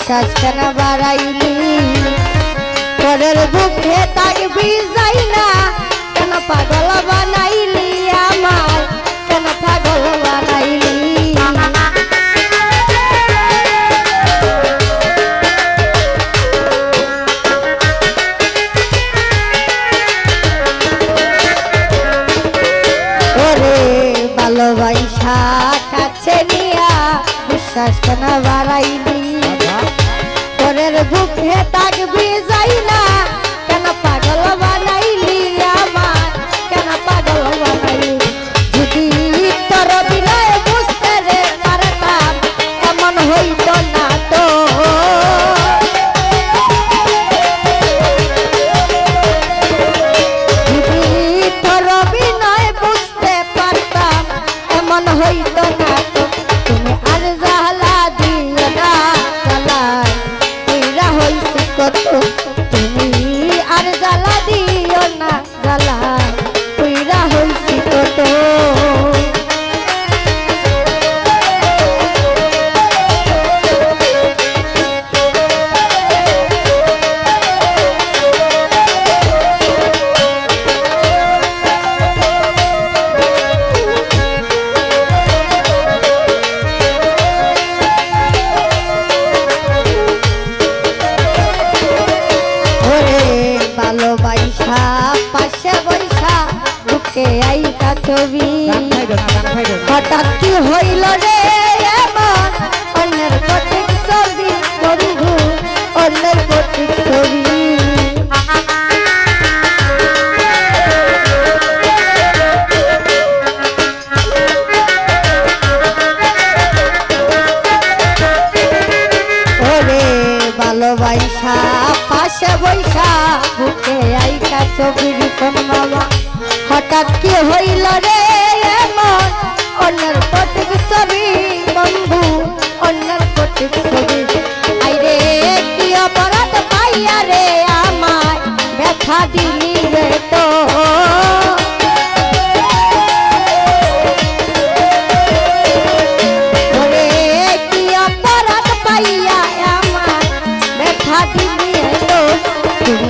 বিশ্বাস কেন বাড়াইলি পরের বুকে থাকবি যাই না কেন পাগল বানাইলি আমার কেন পাগল বানাইলি ওরে ভালোবাসা কাছে নিয়া বিশ্বাস কেন বাড়াইলি পরের বুকে থাকবি যাই না কেন পাগল বানাইলি আমার কেন পাগল বানাইলি যদি তোর বিনয় বুঝতে রে পারতাম এমন হইত না তো যদি তোর বিনয় বুঝতে পারতাম এমন হইত না তো তুমি আর জ্বালা দিও না জ্বালায় কইরা হইছে কত তুমি আর জ্বালা দিও না জ্বালা কইরা হইছে কত ভালোবাসা পাশে বৈশা বুকে আইতা ছবি হঠাৎ কি হইল রে এমন অন্যের প্রতীক ছবি বন্ধু অন্যের প্রতীক ছবি ওরে ভালোবাসা পাশে বৈশা বুকে আইতা ছবির কোন মামা হঠাৎ কি হইল রে এমন অন্যের প্রতীক ছবি বন্ধু অন্যের প্রতীক ছবি আইরে কি অপরাধ পাইয়া রে আমায় ব্যথা দিলি রে তো ওরে কি অপরাধ পাইয়া আমায় ব্যথা দিলি রে তো তুমি